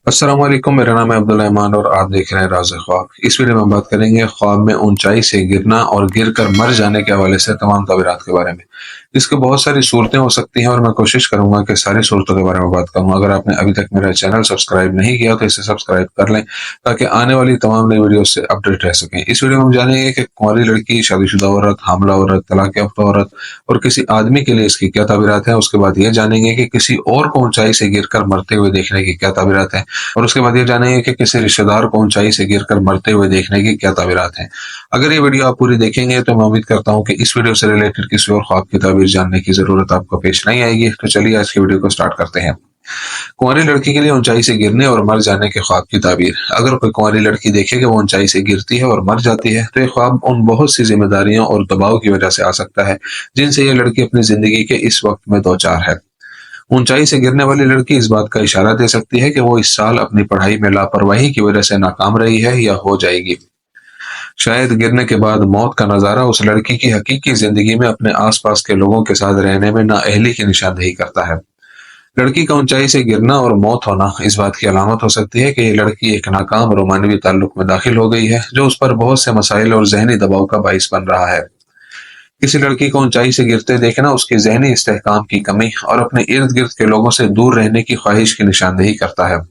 अस्सलाम वालेकुम। मेरा नाम है अब्दुल रहमान और आप देख रहे हैं राज़ ख्वाब। इस वीडियो में हम बात करेंगे ख्वाब में ऊंचाई से गिरना और गिर कर मर जाने के हवाले से तमाम तबीरात के बारे में। इसकी बहुत सारी सूरतें हो सकती हैं और मैं कोशिश करूंगा कि सारी सूरतों के बारे में बात करूं। अगर आपने अभी तक मेरा चैनल सब्सक्राइब नहीं किया तो इसे सब्सक्राइब कर लें ताकि आने वाली तमाम नई वीडियो से अपडेट रह सकें। इस वीडियो में हम जानेंगे कि कुंवारी लड़की, शादीशुदा औरत, हामला औरत, तलाक याफ्ता औरत और किसी आदमी के लिए इसकी क्या ताबीरात हैं। उसके बाद ये जानेंगे कि किसी और को ऊंचाई से गिर कर मरते हुए देखने की क्या ताबीरात हैं और उसके बाद ये जानेंगे कि किसी रिश्तेदार को ऊंचाई से गिरकर मरते हुए देखने की क्या ताबीरात हैं। अगर ये वीडियो आप पूरी देखेंगे तो मैं उम्मीद करता हूँ कि इस वीडियो से रिलेटेड किसी और ख्वाब की ताबीर जानने की जरूरत आपको पेश नहीं आएगी। तो चलिए आज की वीडियो को स्टार्ट करते हैं। कुंवारी लड़की के लिए ऊंचाई से गिरने और मर जाने के ख्वाब की ताबीर। अगर कोई कुंवारी लड़की देखे कि वो ऊंचाई से गिरती है और मर जाती है तो ये ख्वाब उन बहुत सी जिम्मेदारियों और दबाव की वजह से आ सकता है जिनसे ये लड़की अपनी जिंदगी के इस वक्त में दो चार है। ऊंचाई से गिरने वाली लड़की इस बात का इशारा दे सकती है कि वो इस साल अपनी पढ़ाई में लापरवाही की वजह से नाकाम रही है या हो जाएगी। शायद गिरने के बाद मौत का नजारा उस लड़की की हकीकी जिंदगी में अपने आसपास के लोगों के साथ रहने में नाअहली की निशानदेही करता है। लड़की का ऊंचाई से गिरना और मौत होना इस बात की अलामत हो सकती है कि ये लड़की एक नाकाम रोमानवी ताल्लुक में दाखिल हो गई है जो उस पर बहुत से मसाइल और जहनी दबाव का बाइस बन रहा है। किसी लड़की को ऊंचाई से गिरते देखना उसकी जहनी इस्तेहकाम की कमी और अपने इर्द गिर्द के लोगों से दूर रहने की ख्वाहिश की निशानदेही करता है।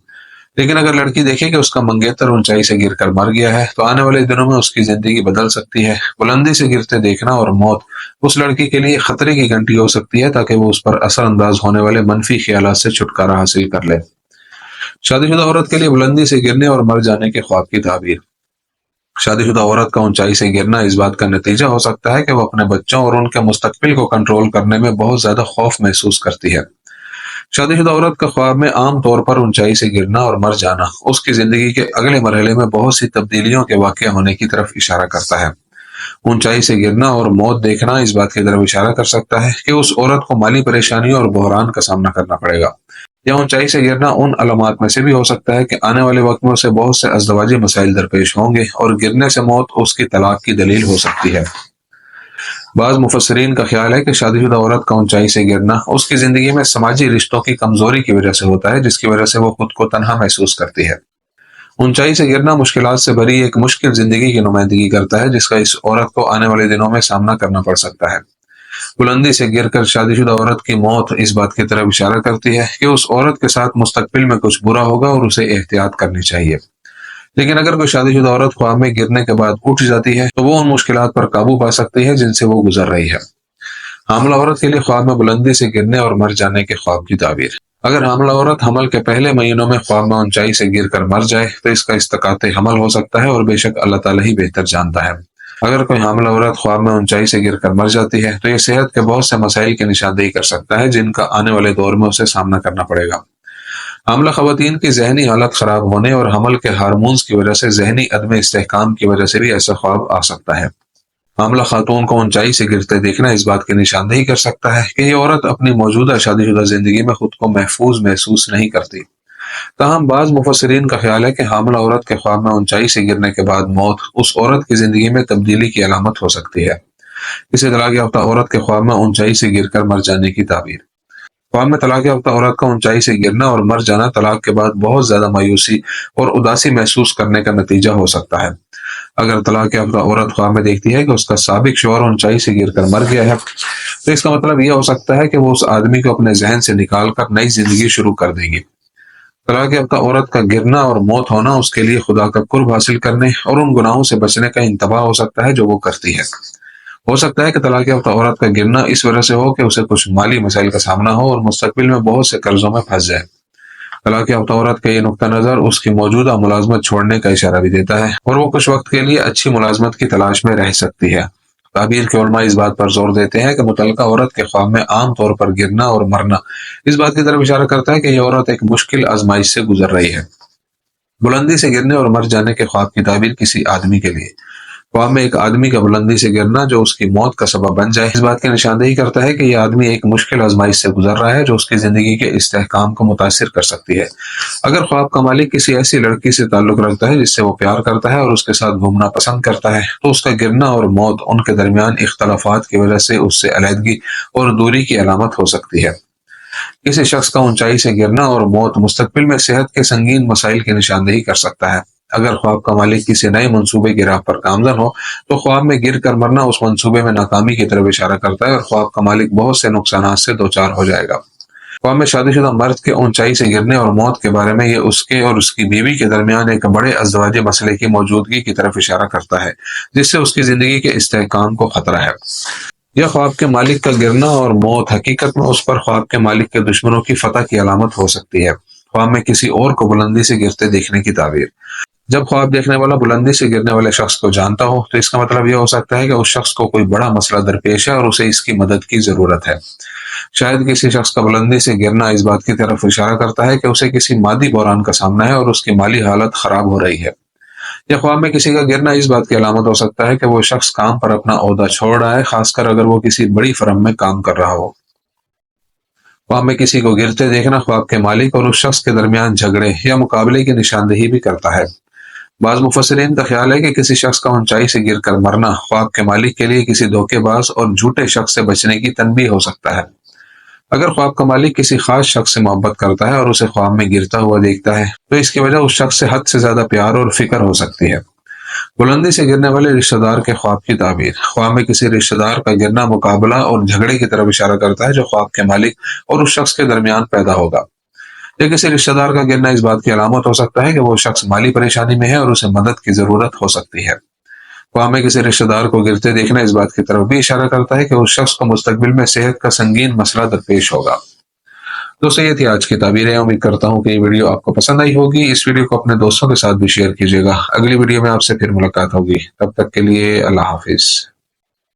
लेकिन अगर लड़की देखे कि उसका मंगेतर ऊंचाई से गिरकर मर गया है तो आने वाले दिनों में उसकी जिंदगी बदल सकती है। बुलंदी से गिरते देखना और मौत उस लड़की के लिए खतरे की घंटी हो सकती है ताकि वो उस पर असरअंदाज होने वाले मनफी ख्यालात से छुटकारा हासिल कर ले। शादीशुदा औरत के लिए बुलंदी से गिरने और मर जाने के ख्वाब की ताबीर। शादीशुदा औरत का ऊंचाई से गिरना इस बात का नतीजा हो सकता है कि वो अपने बच्चों और उनके मुस्तकबिल को कंट्रोल करने में बहुत ज्यादा खौफ महसूस करती है। शादीशुदा औरत का ख्वाब में आम तौर पर ऊंचाई से गिरना और मर जाना उसकी जिंदगी के अगले मरहले में बहुत सी तब्दीलियों के वाक़या होने की तरफ इशारा करता है। ऊंचाई से गिरना और मौत देखना इस बात की तरफ इशारा कर सकता है कि उस औरत को माली परेशानियों और बहरान का सामना करना पड़ेगा। या ऊंचाई से गिरना उन अलामात में से भी हो सकता है कि आने वाले वक्त में उसे बहुत से अज़दवाजी मसाइल दरपेश होंगे और गिरने से मौत उसकी तलाक की दलील हो सकती है। बाज़ मुफस्सिरीन का ख्याल है कि शादीशुदा औरत का ऊंचाई से गिरना उसकी जिंदगी में समाजी रिश्तों की कमजोरी की वजह से होता है जिसकी वजह से वो खुद को तन्हा महसूस करती है। ऊंचाई से गिरना मुश्किलात से भरी एक मुश्किल जिंदगी की नुमाइंदगी करता है जिसका इस औरत को आने वाले दिनों में सामना करना पड़ सकता है। बुलंदी से गिरकर शादीशुदा औरत की मौत इस बात की तरफ इशारा करती है कि उस औरत के साथ मुस्तकबिल में कुछ बुरा होगा और उसे एहतियात करनी चाहिए। लेकिन अगर कोई शादीशुदा औरत ख्वाब में गिरने के बाद उठ जाती है तो वो उन मुश्किलात पर काबू पा सकती है जिनसे वो गुजर रही है। हामला औरत के लिए ख्वाब में बुलंदी से गिरने और मर जाने के ख्वाब की ताबीर। अगर हामला औरत हमल के पहले महीनों में ख्वाब में ऊंचाई से गिरकर मर जाए तो इसका इस्तकाते हमल हो सकता है और बेशक अल्लाह ताला ही बेहतर जानता है। अगर कोई हामला औरत ख्वाब में ऊंचाई से गिरकर मर जाती है तो ये सेहत के बहुत से मसाइल की निशानदेही कर सकता है जिनका आने वाले दौर में उसे सामना करना पड़ेगा। हामला खवातीन की जहनी हालत खराब होने और हमल के हार्मोन्स की वजह से जहनी अदम इस्तेहकाम की वजह से भी ऐसा ख्वाब आ सकता है। हामला खातून को ऊंचाई से गिरते देखना इस बात की निशानदेही कर सकता है कि ये औरत अपनी मौजूदा शादीशुदा जिंदगी में खुद को महफूज महसूस नहीं करती। ताहम बाज मुफस्सिरीन का ख्याल है कि हामला औरत के ख्वाब में ऊंचाई से गिरने के बाद मौत उस औरत की जिंदगी में तब्दीली की अलामत हो सकती है। इसे तलाक याफ्ता औरत के ख्वाब में ऊंचाई से गिरकर मर जाने की ताबीर। ख्वाब में तलाक याफ्ता औरत का ऊंचाई से गिरना और मर जाना तलाक के बाद बहुत ज्यादा मायूसी और उदासी महसूस करने का नतीजा हो सकता है। अगर तलाक याफ्ता औरत ख्वाब में देखती है कि उसका साबिक शौहर ऊंचाई से गिरकर मर गया है तो इसका मतलब यह हो सकता है कि वो उस आदमी को अपने जहन से निकाल कर नई जिंदगी शुरू कर देगी। तलाक याफ्ता औरत का गिरना और मौत होना उसके लिए खुदा का कुर्ब हासिल करने और उन गुनाहों से बचने का इंतबा हो सकता है जो वो करती है। हो सकता है कि तलाक याफ्ता औरत का गिरना इस वजह से हो कि उसे कुछ माली मसाइल का सामना हो और मुस्तकबिल में बहुत से कर्जों में फंस जाए। तलाक याफ्ता औरत का ये नुक्ता नजर उसकी मौजूदा मुलाजमत छोड़ने का इशारा भी देता है और वो कुछ वक्त के लिए अच्छी मुलाजमत की तलाश में रह सकती है। ताबीर के उलमा इस बात पर जोर देते हैं कि मुतल्लका औरत के ख्वाब में आम तौर पर गिरना और मरना इस बात की तरफ इशारा करता है कि यह औरत एक मुश्किल आजमाइश से गुजर रही है। बुलंदी से गिरने और मर जाने के ख्वाब की ताबीर किसी आदमी के लिए। ख्वाब में एक आदमी का बुलंदी से गिरना जो उसकी मौत का सबब बन जाए इस बात की निशानदेही करता है कि यह आदमी एक मुश्किल आजमाइश से गुजर रहा है जो उसकी जिंदगी के इस्तेहकाम को मुतासिर कर सकती है। अगर ख्वाब का मालिक किसी ऐसी लड़की से ताल्लुक रखता है जिससे वो प्यार करता है और उसके साथ घूमना पसंद करता है तो उसका गिरना और मौत उनके दरमियान इख्तलाफात की वजह से उससे अलहदगी और दूरी की अलामत हो सकती है। किसी शख्स का ऊंचाई से गिरना और मौत मुस्तकबिल में सेहत के संगीन मसाइल की निशानदेही कर सकता है। अगर ख्वाब का मालिक किसी नए मंसूबे की राह पर गामजन हो, तो ख्वाब में गिर कर मरना उस मंसूबे में नाकामी की तरफ इशारा करता है और ख्वाब का मालिक बहुत से नुकसानात से दो चार हो जाएगा। ख्वाब में शादीशुदा मर्द के ऊंचाई से गिरने और मौत के बारे में ये उसके और उसकी बीवी के दरमियान एक बड़े अज़दवाजी मसले की मौजूदगी की तरफ इशारा करता है, जिससे उसकी जिंदगी के इस्तेहकाम को खतरा है। यह ख्वाब के मालिक का गिरना और मौत हकीकत में उस पर ख्वाब के मालिक के दुश्मनों की फतह की अलामत हो सकती है। ख्वाब में किसी और को बुलंदी से गिरते देखने की ताबीर। जब ख्वाब देखने वाला बुलंदी से गिरने वाले शख्स को जानता हो, तो इसका मतलब यह हो सकता है कि उस शख्स को कोई बड़ा मसला दरपेश है और उसे इसकी मदद की जरूरत है। शायद किसी शख्स का बुलंदी से गिरना इस बात की तरफ इशारा करता है कि उसे किसी मादी बहरान का सामना है और उसकी माली हालत खराब हो रही है। या ख्वाब में किसी का गिरना इस बात की अलामत हो सकता है कि वो शख्स काम पर अपना ओहदा छोड़ रहा है, खासकर अगर वो किसी बड़ी फर्म में काम कर रहा हो। ख्वाब में किसी को गिरते देखना ख्वाब के मालिक और उस शख्स के दरमियान झगड़े या मुकाबले की निशानदेही भी करता है। बाज़ मुफस्सिरीन का ख्याल है कि किसी शख्स का ऊंचाई से गिरकर मरना ख्वाब के मालिक के लिए किसी धोखेबाज और झूठे शख्स से बचने की तनबीह हो सकता है। अगर ख्वाब का मालिक किसी खास शख्स से मोहब्बत करता है और उसे ख्वाब में गिरता हुआ देखता है, तो इसकी वजह उस शख्स से हद से ज्यादा प्यार और फिक्र हो सकती है। बुलंदी से गिरने वाले रिश्तेदार के ख्वाब की ताबीर। ख्वाब में किसी रिश्तेदार का गिरना मुकाबला और झगड़े की तरफ इशारा करता है जो ख्वाब के मालिक और उस शख्स के दरमियान पैदा होगा। या किसी रिश्तेदार का गिरना इस बात की अलामत हो सकता है कि वो शख्स माली परेशानी में है और उसे मदद की जरूरत हो सकती है। ख्वाब में किसी रिश्तेदार को गिरते देखना इस बात की तरफ भी इशारा करता है कि उस शख्स को मुस्तकबिल में सेहत का संगीन मसला दरपेश होगा। दोस्तों, ये थी आज की ताबीरें। उम्मीद करता हूँ कि ये वीडियो आपको पसंद आई होगी। इस वीडियो को अपने दोस्तों के साथ भी शेयर कीजिएगा। अगली वीडियो में आपसे फिर मुलाकात होगी। तब तक के लिए अल्लाह हाफिज।